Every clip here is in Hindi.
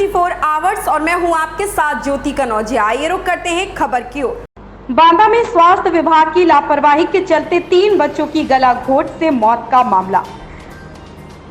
24 आवर्स और मैं हूं आपके साथ ज्योति कनौजिया। आइए रुक करते हैं खबर की ओर। बांदा में स्वास्थ्य विभाग की लापरवाही के चलते 3 बच्चों की गला घोट से मौत का मामला।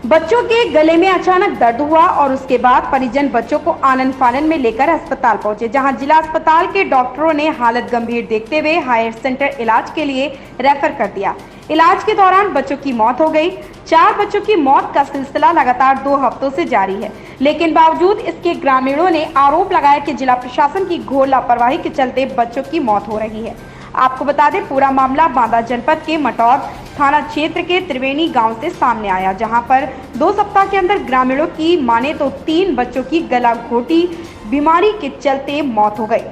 बच्चों के गले में अचानक दर्द हुआ और उसके बाद परिजन बच्चों को आनन फानन में लेकर अस्पताल पहुंचे, जहां जिला अस्पताल के डॉक्टरों ने हालत गंभीर देखते हुए हायर सेंटर इलाज के लिए रेफर कर दिया। इलाज के दौरान बच्चों की मौत हो गई। 4 बच्चों की मौत का सिलसिला लगातार 2 हफ्तों से जारी है, लेकिन बावजूद इसके ग्रामीणों ने आरोप लगाया कि जिला प्रशासन की घोर लापरवाही के चलते बच्चों की मौत हो रही है। आपको बता दें, पूरा मामला बांदा जनपद के मटौद थाना क्षेत्र के त्रिवेणी गांव से सामने आया, जहां पर 2 सप्ताह के अंदर ग्रामीणों की माने तो 3 बच्चों की गला घोटी बीमारी के चलते मौत हो गई।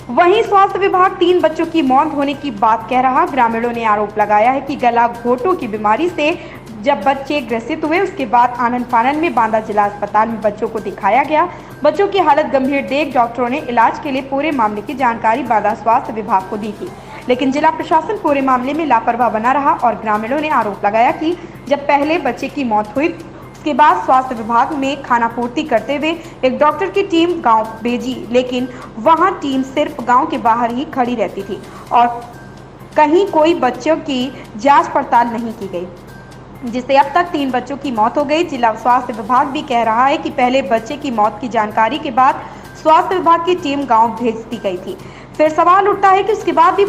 वहीं स्वास्थ्य विभाग 3 बच्चों की मौत होने की बात कह रहा। ग्रामीणों ने आरोप लगाया है कि गला घोटों की बीमारी से जब बच्चे ग्रसित हुए, उसके बाद आनन फानन में बांदा जिला अस्पताल में बच्चों को दिखाया गया। बच्चों की हालत गंभीर देख डॉक्टरों ने इलाज के लिए पूरे मामले की जानकारी बांदा स्वास्थ्य विभाग को दी थी, लेकिन जिला प्रशासन पूरे मामले में लापरवाह बना रहा और ग्रामीणों ने आरोप लगाया कि जब पहले बच्चे की मौत हुई, उसके बाद स्वास्थ्य विभाग में खानापूर्ति करते हुए एक डॉक्टर की टीम गांव भेजी, लेकिन वहां टीम सिर्फ गांव के बाहर ही खड़ी रहती थी और कहीं कोई बच्चों की जांच पड़ताल नहीं की गई, जिससे अब तक 3 बच्चों की मौत हो गई। जिला स्वास्थ्य विभाग भी कह रहा है कि पहले बच्चे की मौत की जानकारी के बाद स्वास्थ्य विभाग की टीम गांव भेज दी गई थी। फिर सवाल उठता है कि उसके बाद भी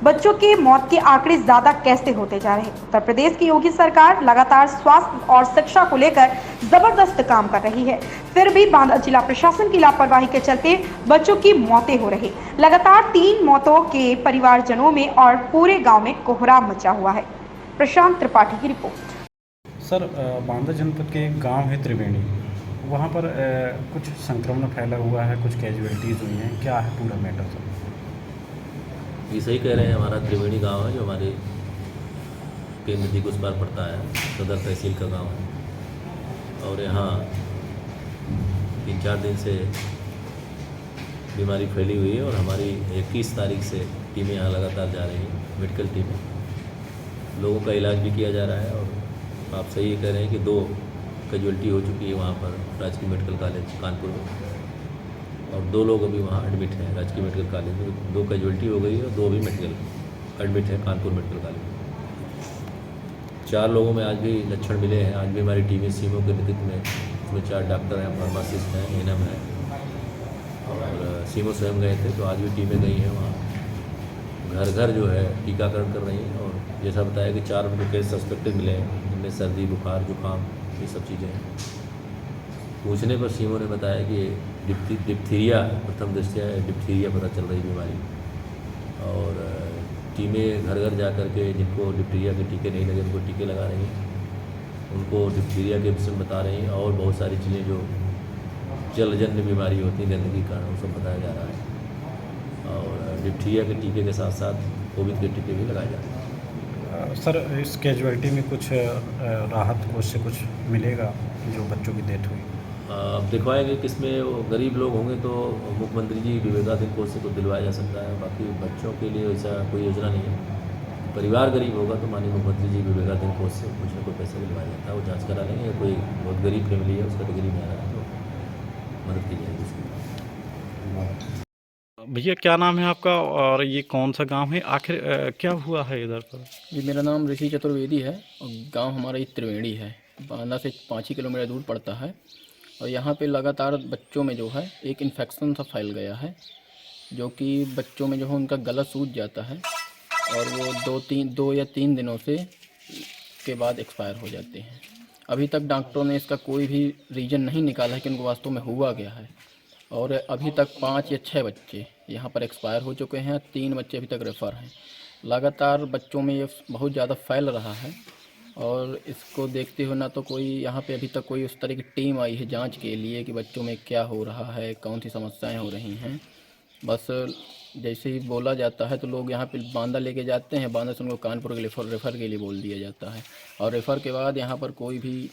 बच्चों के मौत के आंकड़े ज्यादा कैसे होते जा रहे हैं। उत्तर प्रदेश की योगी सरकार लगातार स्वास्थ्य और शिक्षा को लेकर जबरदस्त काम कर रही है, फिर भी बांदा जिला प्रशासन की लापरवाही के चलते बच्चों की मौतें हो रही। लगातार 3 मौतों के परिवारजनों में और पूरे गाँव में कोहराम मचा हुआ है। प्रशांत त्रिपाठी की रिपोर्ट। सर, बांदा जनपद के एक गांव है त्रिवेणी, वहां पर कुछ संक्रमण फैला हुआ है, कुछ कैजुअलिटीज़ हुई हैं, क्या है पूरा मैटर सर? ये सही कह रहे हैं। हमारा त्रिवेणी गांव है जो हमारे के नदी के उस पार पड़ता है, सदर तहसील का गांव है और यहाँ 3-4 दिन से बीमारी फैली हुई है और हमारी 21 तारीख से टीमें यहाँ लगातार जा रही हैं, मेडिकल टीमें। लोगों का इलाज भी किया जा रहा है और आप सही कह रहे हैं कि 2 कैजुअल्टी हो चुकी है वहाँ पर राजकीय मेडिकल कॉलेज कानपुर में और 2 लोग अभी वहाँ एडमिट हैं राजकीय मेडिकल कॉलेज में। 2 कैजुअल्टी हो गई है और 2 अभी मेडिकल एडमिट है कानपुर मेडिकल कॉलेज में। 4 लोगों में आज भी लक्षण मिले हैं। आज भी हमारी टीमें सीमो के नेतृत्व में, उसमें 4 डॉक्टर हैं, फार्मासिस्ट हैं, एएनएम है और सीमो स्वयं गए थे, तो आज भी टीमें गई हैं वहाँ घर घर जो है टीकाकरण कर रही हैं। और जैसा बताया कि 4 उनको केस सस्पेक्टेड मिले हैं, जिनमें सर्दी, बुखार, जुकाम, ये सब चीज़ें हैं। पूछने पर सीमो ने बताया कि डिप्थीरिया, प्रथम दृष्टया डिप्थीरिया पता चल रही बीमारी और टीमें घर घर जा कर के जिनको डिप्थीरिया के टीके नहीं लगे उनको टीके लगा रही हैं, उनको डिप्थीरिया के विषय में बता रही हैं और बहुत सारी चीज़ें जो जलजन्य बीमारी होती है गंदगी के कारण, वो सब बताया जा रहा है और डिप्थीरिया के टीके के साथ साथ कोविड के टीके भी लगाए जा रहे हैं। सर, इस कैजुअलिटी में कुछ राहत कोष से कुछ मिलेगा जो बच्चों की डेथ हुई? अब दिखवाएंगे किसमें वो गरीब लोग होंगे तो मुख्यमंत्री जी विवेकाधीन कोष से तो दिलवाया जा सकता है, बाकी बच्चों के लिए ऐसा कोई योजना नहीं है। परिवार गरीब होगा तो माननीय मुख्यमंत्री जी विवेकाधीन कोष से कुछ न कुछ पैसा दिलवाया जाता है, वो जांच करा लेंगे। या कोई बहुत गरीब फैमिली है, उस कैटेगरी में आ रहा है तो मदद की जाएगी उसकी। भैया, क्या नाम है आपका और ये कौन सा गांव है? आखिर क्या हुआ है इधर पर? जी, मेरा नाम ऋषि चतुर्वेदी है और गांव हमारा ये त्रिवेणी है, बांदा से 5 ही किलोमीटर दूर पड़ता है। और यहाँ पे लगातार बच्चों में जो है एक इन्फेक्शन सा फैल गया है, जो कि बच्चों में जो है उनका गला सूज जाता है और वो 2 या 3 दिनों से के बाद एक्सपायर हो जाते हैं। अभी तक डॉक्टरों ने इसका कोई भी रीज़न नहीं निकाला है कि उनको वास्तव में हुआ गया है और अभी तक 5 या 6 बच्चे यहाँ पर एक्सपायर हो चुके हैं, 3 बच्चे अभी तक रेफ़र हैं। लगातार बच्चों में ये बहुत ज़्यादा फैल रहा है और इसको देखते हुए ना तो कोई यहाँ पे अभी तक कोई उस तरह की टीम आई है जांच के लिए कि बच्चों में क्या हो रहा है, कौन सी समस्याएं हो रही हैं। बस जैसे ही बोला जाता है तो लोग यहाँ पे बांदा लेके जाते हैं, बांदा से उनको कानपुर के रेफ़र के लिए बोल दिया जाता है और रेफ़र के बाद यहाँ पर कोई भी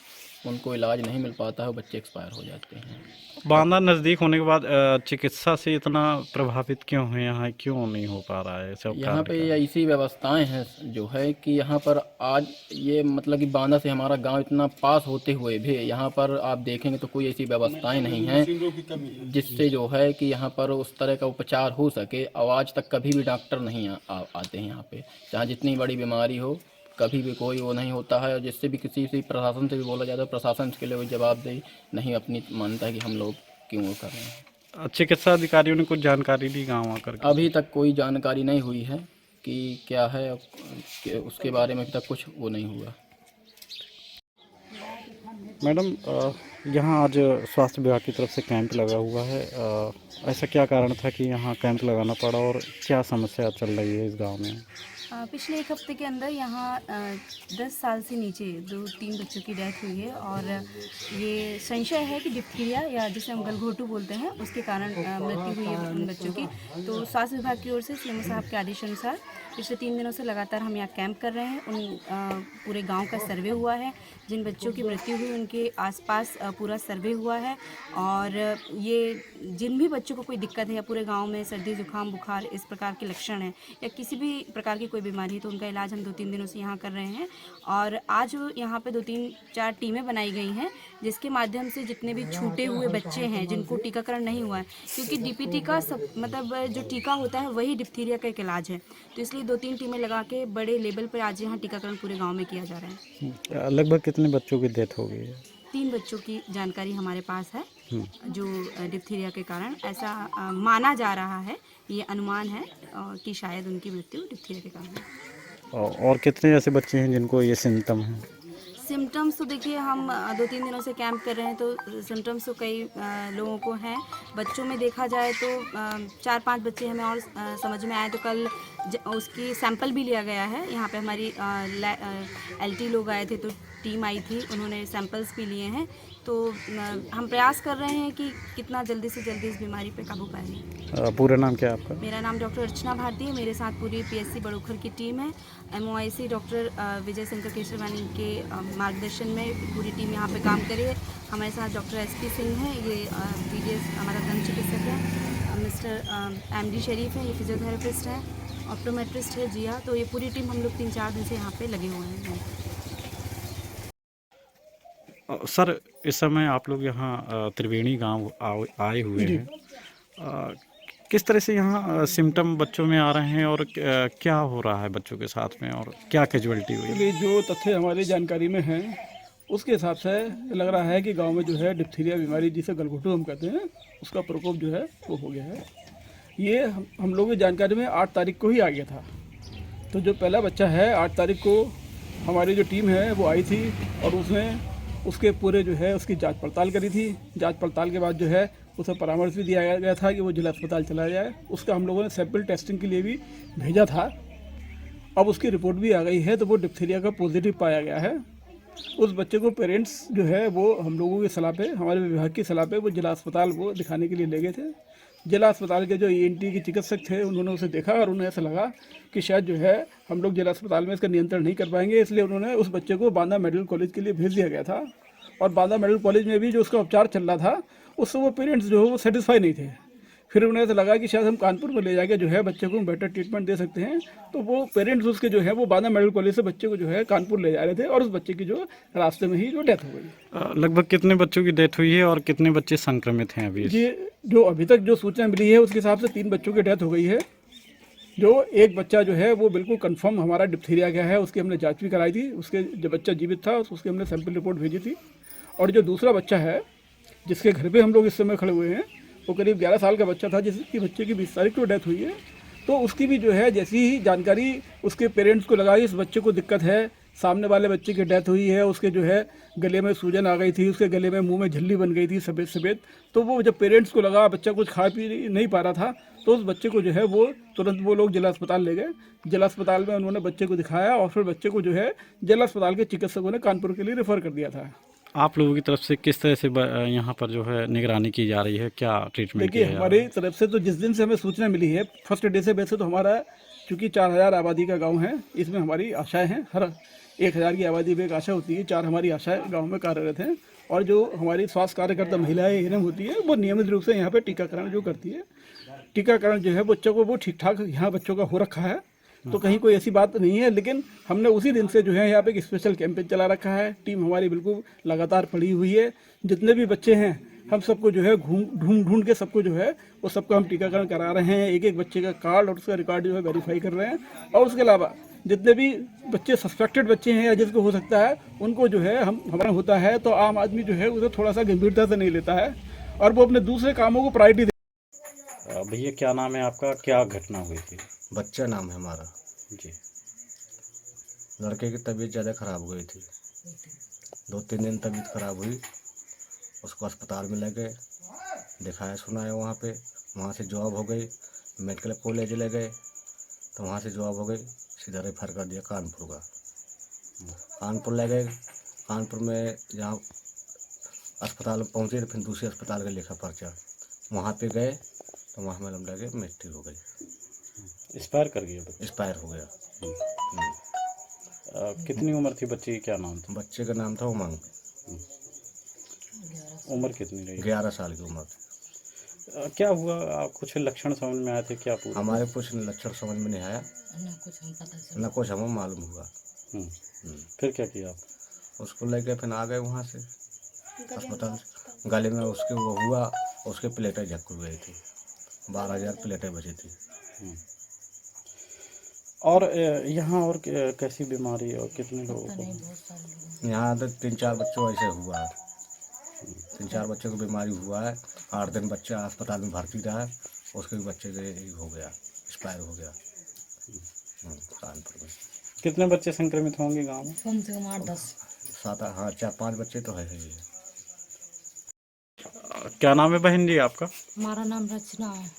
उनको इलाज नहीं मिल पाता है, बच्चे एक्सपायर हो जाते हैं। बांदा नज़दीक होने के बाद चिकित्सा से इतना प्रभावित क्यों है, यहाँ क्यों नहीं हो पा रहा है सब? यहाँ पे ऐसी व्यवस्थाएं हैं जो है कि यहाँ पर आज ये मतलब कि बांदा से हमारा गांव इतना पास होते हुए भी यहाँ पर आप देखेंगे तो कोई ऐसी व्यवस्थाएं नहीं हैं जिससे जो है कि यहाँ पर उस तरह का उपचार हो सके। आवाज़ तक कभी भी डॉक्टर नहीं आते हैं यहाँ पे, चाहे जितनी बड़ी बीमारी हो, कभी भी कोई वो नहीं होता है। और जिससे भी किसी से प्रशासन से भी बोला जाता है, प्रशासन इसके लिए कोई जवाबदेही नहीं अपनी मानता है कि हम लोग क्यों वो कर रहे हैं। चिकित्सा अधिकारियों ने कुछ जानकारी दी गाँव आकर? अभी तक कोई जानकारी नहीं हुई है कि क्या है, कि उसके बारे में अभी तक कुछ वो नहीं हुआ। मैडम, यहाँ आज स्वास्थ्य विभाग की तरफ से कैंप लगा हुआ है, ऐसा क्या कारण था कि यहाँ कैंप लगाना पड़ा और क्या समस्या चल रही है इस गांव में? पिछले एक हफ्ते के अंदर यहाँ 10 साल से नीचे 2-3 बच्चों की डेथ हुई है और ये संशय है कि डिप्थीरिया या जिसे हम गलघोटू बोलते हैं उसके कारण मृत्यु हुई है उन बच्चों की। तो स्वास्थ्य विभाग की ओर से सीएमओ साहब के आदेश अनुसार पिछले 3 दिनों से लगातार हम यहाँ कैंप कर रहे हैं। उन पूरे गांव का सर्वे हुआ है, जिन बच्चों की मृत्यु हुई उनके आसपास पूरा सर्वे हुआ है और ये जिन भी बच्चों को कोई दिक्कत है या पूरे गांव में सर्दी जुकाम बुखार इस प्रकार के लक्षण हैं या किसी भी प्रकार की कोई बीमारी है तो उनका इलाज हम 2-3 दिनों से यहाँ कर रहे हैं। और आज यहाँ पे 2-3-4 टीमें बनाई गई हैं जिसके माध्यम से जितने भी छूटे हुए बच्चे हैं जिनको टीकाकरण नहीं हुआ है, क्योंकि डीपीटी का मतलब जो टीका होता है वही डिप्थीरिया का एक इलाज है, तो इसलिए 2-3 टीमें लगा के बड़े लेवल पर आज यहाँ टीकाकरण पूरे गाँव में किया जा रहा है। लगभग कितने बच्चों की डेथ हो गई है? 3 बच्चों की जानकारी हमारे पास है जो डिप्थीरिया के कारण ऐसा माना जा रहा है, ये अनुमान है कि शायद उनकी मृत्यु डिप्थीरिया के कारण है। और कितने ऐसे बच्चे हैं जिनको ये सिम्टम है? सिम्टम्स तो देखिए हम 2-3 दिनों से कैंप कर रहे हैं तो सिम्टम्स तो कई लोगों को हैं। बच्चों में देखा जाए तो 4-5 बच्चे हमें और समझ में आए तो कल उसकी सैंपल भी लिया गया है। यहाँ पे हमारी LT लोग आए थे तो टीम आई थी, उन्होंने सैंपल्स भी लिए हैं। तो हम प्रयास कर रहे हैं कि कितना जल्दी से जल्दी इस बीमारी पे काबू पाएं। पूरा नाम क्या है आपका? मेरा नाम डॉक्टर अर्चना भारती है, मेरे साथ पूरी PSC बड़ोखर की टीम है। MOIC डॉक्टर विजय शंकर केशवानी के मार्गदर्शन में पूरी टीम यहाँ पे काम करी है। हमारे साथ डॉक्टर SP सिंह हैं, ये PDS हमारा दंत चिकित्सक है। मिस्टर MD शरीफ है, ये फिजियोथेरेपिस्ट है। ऑप्टोमेट्रिस्ट है जिया। तो ये पूरी टीम हम लोग 3-4 दिन से यहाँ पे लगे हुए हैं। सर, इस समय आप लोग यहाँ त्रिवेणी गांव आए हुए हैं, किस तरह से यहाँ सिम्टम बच्चों में आ रहे हैं और क्या हो रहा है बच्चों के साथ में और क्या कैजुअलिटी हुई? अभी जो तथ्य हमारी जानकारी में हैं उसके हिसाब से लग रहा है कि गांव में जो है डिप्थीरिया बीमारी जिसे गलघोटू हम कहते हैं उसका प्रकोप जो है वो हो गया है। ये हम लोगों की जानकारी में 8 तारीख को ही आ गया था। तो जो पहला बच्चा है 8 तारीख को हमारी जो टीम है वो आई थी और उसने उसके पूरे जो है उसकी जांच पड़ताल करी थी। जांच पड़ताल के बाद जो है उसे परामर्श भी दिया गया था कि वो जिला अस्पताल चला जाए। उसका हम लोगों ने सैंपल टेस्टिंग के लिए भी भेजा था। अब उसकी रिपोर्ट भी आ गई है तो वो डिप्थीरिया का पॉजिटिव पाया गया है। उस बच्चे को पेरेंट्स जो है वो हम लोगों की सलाह पे, हमारे विभाग की सलाह पे वो जिला अस्पताल वो दिखाने के लिए ले गए थे। जिला अस्पताल के जो ENT के चिकित्सक थे उन्होंने उसे देखा और उन्हें ऐसा लगा कि शायद जो है हम लोग जिला अस्पताल में इसका नियंत्रण नहीं कर पाएंगे, इसलिए उन्होंने उस बच्चे को बांदा मेडिकल कॉलेज के लिए भेज दिया गया था। और बांदा मेडिकल कॉलेज में भी जो उसका उपचार चल रहा था उससे वो पेरेंट्स जो है वो सेटिस्फाई नहीं थे। फिर उन्हें ऐसा लगा कि शायद हम कानपुर में ले जाके जो है बच्चे को बेटर ट्रीटमेंट दे सकते हैं। तो वो पेरेंट्स उसके जो है वो बांदा मेडिकल कॉलेज से बच्चे को जो है कानपुर ले जा रहे थे और उस बच्चे की जो रास्ते में ही जो डेथ हो गई। लगभग कितने बच्चों की डेथ हुई है और कितने बच्चे संक्रमित हैं अभी? जी, जो अभी तक जो सूचना मिली है उसके हिसाब से 3 बच्चों की डेथ हो गई है। जो एक बच्चा जो है वो बिल्कुल कंफर्म हमारा डिप्थीरिया का है, उसकी हमने जांच भी कराई थी। उसके जो बच्चा जीवित था उसकी हमने सैंपल रिपोर्ट भेजी थी। और जो दूसरा बच्चा है जिसके घर पे हम लोग इस समय खड़े हुए हैं वो करीब 11 साल का बच्चा था जिसकी बच्चे की 20 तारीख को डेथ हुई है। तो उसकी भी जो है जैसी ही जानकारी उसके पेरेंट्स को लगा इस बच्चे को दिक्कत है, सामने वाले बच्चे की डेथ हुई है, उसके जो है गले में सूजन आ गई थी, उसके गले में मुंह में झल्ली बन गई थी सफ़ेद सफ़ेद। तो वो जब पेरेंट्स को लगा बच्चा कुछ खा पी नहीं पा रहा था तो उस बच्चे को जो है वो तुरंत वो लोग जिला अस्पताल ले गए। जिला अस्पताल में उन्होंने बच्चे को दिखाया और फिर बच्चे को जो है जिला अस्पताल के चिकित्सकों ने कानपुर के लिए रेफ़र कर दिया था। आप लोगों की तरफ से किस तरह से यहाँ पर जो है निगरानी की जा रही है, क्या ट्रीटमेंट? देखिए, हमारी तरफ से तो जिस दिन से हमें सूचना मिली है फर्स्ट डे से वैसे तो हमारा चूँकि 4000 आबादी का गांव है, इसमें हमारी आशाएं हैं हर 1000 की आबादी में एक आशा होती है, 4 हमारी आशाएं गांव में कार्यरत हैं और जो हमारी स्वास्थ्य कार्यकर्ता महिलाएं एएनएम होती है वो नियमित रूप से यहाँ पे टीकाकरण जो करती है। टीकाकरण जो है बच्चों को वो ठीक ठाक यहाँ बच्चों का हो रखा है, तो कहीं कोई ऐसी बात नहीं है। लेकिन हमने उसी दिन से जो है यहाँ पे एक स्पेशल कैंपेन चला रखा है। टीम हमारी बिल्कुल लगातार पड़ी हुई है। जितने भी बच्चे हैं हम सबको जो है ढूंढ के सबको जो है वो सबका हम टीकाकरण करा रहे हैं। एक एक बच्चे का कार्ड और उसका रिकॉर्ड जो है वेरीफाई कर रहे हैं। और उसके अलावा जितने भी बच्चे सस्पेक्टेड बच्चे हैं या जिसको हो सकता है उनको जो है हमारा होता है तो आम आदमी जो है उसे थोड़ा सा गंभीरता से नहीं लेता है और वो अपने दूसरे कामों को प्रायोरिटी। भैया क्या नाम है आपका, क्या घटना हुई थी? बच्चा नाम है हमारा जी। लड़के की तबीयत ज़्यादा ख़राब हो गई थी, 2-3 दिन तबीयत ख़राब हुई, उसको अस्पताल में ले गए, दिखाया सुनाया वहाँ से जॉब हो गई, मेडिकल कॉलेज ले गए तो वहाँ से जॉब हो गई, सीधा रेफर कर दिया कानपुर का। कानपुर ले गए, कानपुर में जहाँ अस्पताल में पहुँचे तो फिर दूसरे अस्पताल का लिखा पर्चा, वहाँ पे गए तो वहाँ मैडम लगे मृत्यु हो गई, एक्सपायर कर गया बच्चा? एक्सपायर हो गया। कितनी उम्र थी बच्चे की, क्या नाम था? बच्चे का नाम था उमंग। उम्र कितनी रही? 11 साल की उम्र। क्या हुआ, आप कुछ लक्षण समझ में आए थे क्या? पूरा हमारे कुछ लक्षण समझ में नहीं आया, न कुछ हमें मालूम हुआ। फिर क्या किया आप? उसको लेके फिर आ गए वहाँ से अस्पताल। गले में उसके वो हुआ, उसके प्लेटें झक गई थी, 12,000 प्लेटें बची थी। और यहाँ और कैसी बीमारी और कितने लोगों को? यहाँ तो 3-4 बच्चों ऐसे हुआ है, 3-4 बच्चों को बीमारी हुआ है। 8 दिन बच्चा अस्पताल में भर्ती रहा है, उसके भी बच्चे के हो गया, एक्सपायर हो गया कानपुर में। कितने बच्चे संक्रमित होंगे गांव में? कम से कम 8-10। 7, हाँ 4-5 बच्चे तो है ही। क्या नाम है बहन जी आपका? हमारा नाम रचना है।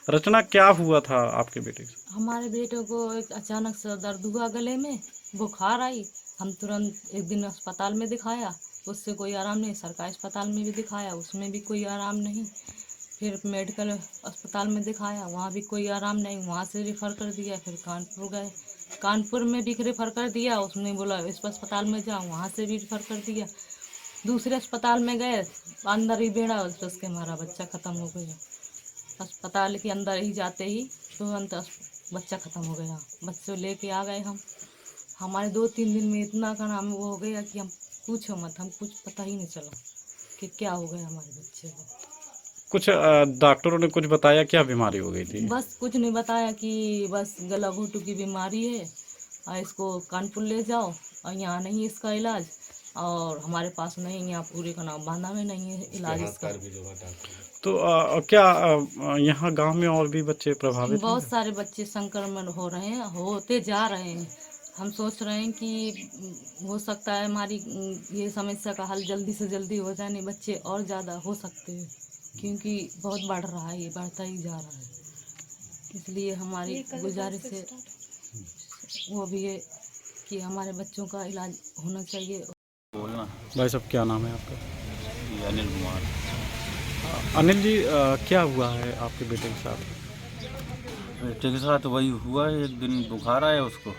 रचना, क्या हुआ था आपके बेटे से? हमारे बेटे को एक अचानक से दर्द हुआ गले में, बुखार आई, हम तुरंत एक दिन अस्पताल में दिखाया, उससे कोई आराम नहीं। सरकारी अस्पताल में भी दिखाया, उसमें भी कोई आराम नहीं। फिर मेडिकल अस्पताल में दिखाया, वहाँ भी कोई आराम नहीं, वहाँ से रेफ़र कर दिया। फिर कानपुर गए, कानपुर में भी रेफ़र कर दिया, उसने बोला इस अस्पताल में जाओ, वहाँ से भी रेफ़र कर दिया। दूसरे अस्पताल में गए, अंदर ही बेड़ा उसके हमारा बच्चा ख़त्म हो गया। अस्पताल के अंदर ही जाते ही तुरंत बच्चा ख़त्म हो गया। बच्चों लेके आ गए हम, हमारे 2-3 दिन में इतना का नाम वो हो गया कि हम पूछो मत, हम कुछ पता ही नहीं चला कि क्या हो गया हमारे बच्चे को। कुछ डॉक्टरों ने कुछ बताया क्या बीमारी हो गई थी? बस कुछ नहीं बताया कि बस गला घोटू की बीमारी है और इसको कानपुर ले जाओ और यहाँ नहीं इसका इलाज, और हमारे पास नहीं, यहाँ पूरे का नाम बांधा में नहीं है इलाज इसका। तो क्या यहाँ गांव में और भी बच्चे प्रभावित हैं? बहुत सारे बच्चे संक्रमण हो रहे हैं, होते जा रहे हैं। हम सोच रहे हैं कि हो सकता है हमारी ये समस्या का हल जल्दी से जल्दी हो जाए, नहीं बच्चे और ज़्यादा हो सकते हैं क्योंकि बहुत बढ़ रहा है, ये बढ़ता ही जा रहा है। इसलिए हमारी गुजारिश है वो भी है कि हमारे बच्चों का इलाज होना चाहिए। बोलना। भाई साहब क्या नाम है आपका? ये अनिल कुमार। अनिल जी, क्या हुआ है आपके बेटे के साथ? बेटे के साथ वही हुआ है, एक दिन बुखार आया उसको,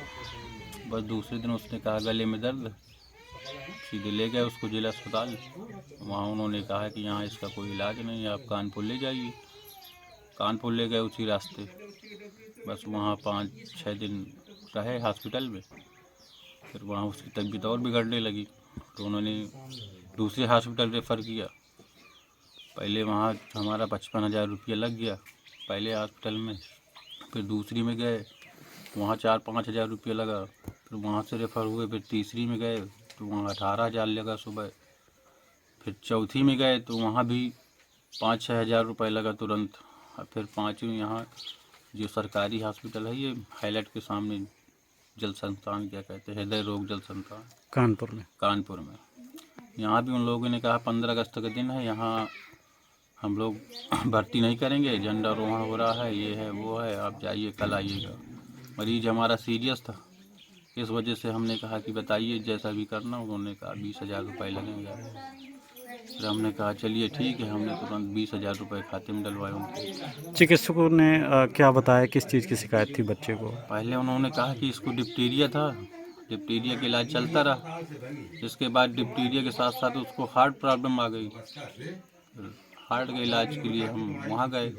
बस दूसरे दिन उसने कहा गले में दर्द, सीधे ले गए उसको जिला अस्पताल। वहाँ उन्होंने कहा कि यहाँ इसका कोई इलाज नहीं है, आप कानपुर ले जाइए। कानपुर ले गए उसी रास्ते, बस वहाँ 5-6 दिन रहे हॉस्पिटल में। फिर वहाँ उसकी तबीयत और बिगड़ने लगी तो उन्होंने दूसरे हॉस्पिटल रेफ़र किया। पहले वहाँ हमारा 55,000 रुपया लग गया पहले हॉस्पिटल में, फिर दूसरी में गए वहाँ 4-5 हज़ार रुपया लगा, फिर वहाँ से रेफ़र हुए, फिर तीसरी में गए तो वहाँ 18,000 लगा सुबह, फिर चौथी में गए तो वहाँ भी 5-6 हज़ार रुपये लगा तुरंत। और फिर पाँचवीं यहाँ जो सरकारी हॉस्पिटल है, ये हाईलाइट के सामने जल संस्थान, क्या कहते हैं, हृदय रोग जल संस्थान, कानपुर में यहाँ भी उन लोगों ने कहा 15 अगस्त का दिन है, यहाँ हम लोग भर्ती नहीं करेंगे, झंडारोहण हो रहा है, ये है वो है, आप जाइए कल आइएगा। मरीज हमारा सीरियस था, इस वजह से हमने कहा कि बताइए जैसा भी करना। उन्होंने कहा 20,000 रुपये लगेंगे। फिर हमने कहा चलिए ठीक है, हमने तुरंत 20,000 रुपये खाते में डलवाए उनके। चिकित्सकों ने क्या बताया, किस चीज़ की शिकायत थी बच्चे को? पहले उन्होंने कहा कि इसको डिप्टीरिया था, डिप्टीरिया का इलाज चलता रहा। इसके बाद डिप्टीरिया के साथ साथ उसको हार्ट प्रॉब्लम आ गई। हार्ट के इलाज के लिए हम वहाँ गए।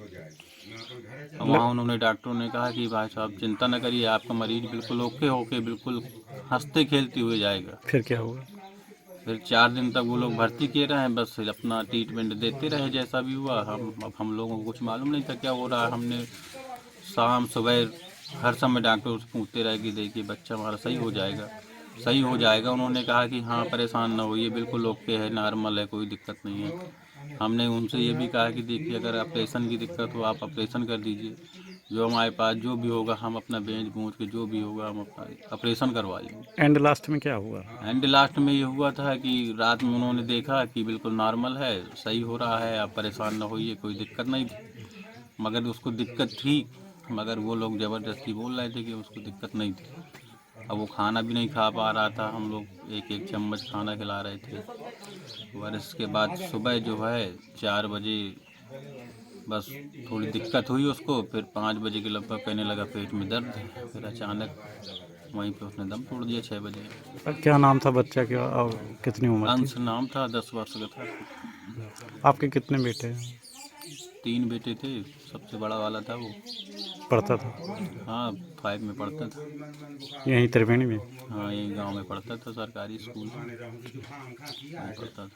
वहाँ उन्होंने डॉक्टरों ने कहा कि भाई साहब चिंता न करिए, आपका मरीज बिल्कुल ओके होके बिल्कुल हंसते खेलते हुए जाएगा। फिर क्या हुआ? फिर 4 दिन तक वो लोग भर्ती किए रहे, बस अपना ट्रीटमेंट देते रहे जैसा भी हुआ। हम लोगों को कुछ मालूम नहीं था क्या हो रहा है। हमने शाम सुबह हर समय डॉक्टर से पूछते रहे कि देखिए बच्चा हमारा सही हो जाएगा, सही हो जाएगा। उन्होंने कहा कि हाँ परेशान ना होइए, बिल्कुल ओके है, नॉर्मल है, कोई दिक्कत नहीं है। हमने उनसे ये भी कहा कि देखिए अगर ऑपरेशन की दिक्कत हो आप ऑपरेशन कर दीजिए, जो हमारे पास जो भी होगा हम अपना बेंच बूझ के जो भी होगा हम अपना ऑपरेशन करवा लेंगे। एंड लास्ट में क्या हुआ? एंड लास्ट में ये हुआ था कि रात में उन्होंने देखा कि बिल्कुल नॉर्मल है, सही हो रहा है, आप परेशान ना होइए, कोई दिक्कत नहीं थी। मगर उसको दिक्कत थी, मगर वो लोग ज़बरदस्ती बोल रहे थे कि उसको दिक्कत नहीं थी। अब वो खाना भी नहीं खा पा रहा था, हम लोग एक एक चम्मच खाना खिला रहे थे। और इसके बाद सुबह जो है 4 बजे बस थोड़ी दिक्कत हुई उसको, फिर 5 बजे के लगभग कहने लगा पेट में दर्द है। फिर अचानक वहीं पे उसने दम तोड़ दिया 6 बजे। क्या नाम था बच्चा का और कितनी उम्र थी? अंश नाम था, 10 वर्ष का था। आपके कितने बेटे हैं? 3 बेटे थे, सबसे बड़ा वाला था वो पढ़ता था? हाँ 5 में पढ़ता था। यहीं त्रिवेणी में? हाँ यही गांव में पढ़ता था, सरकारी स्कूल में पढ़ता था।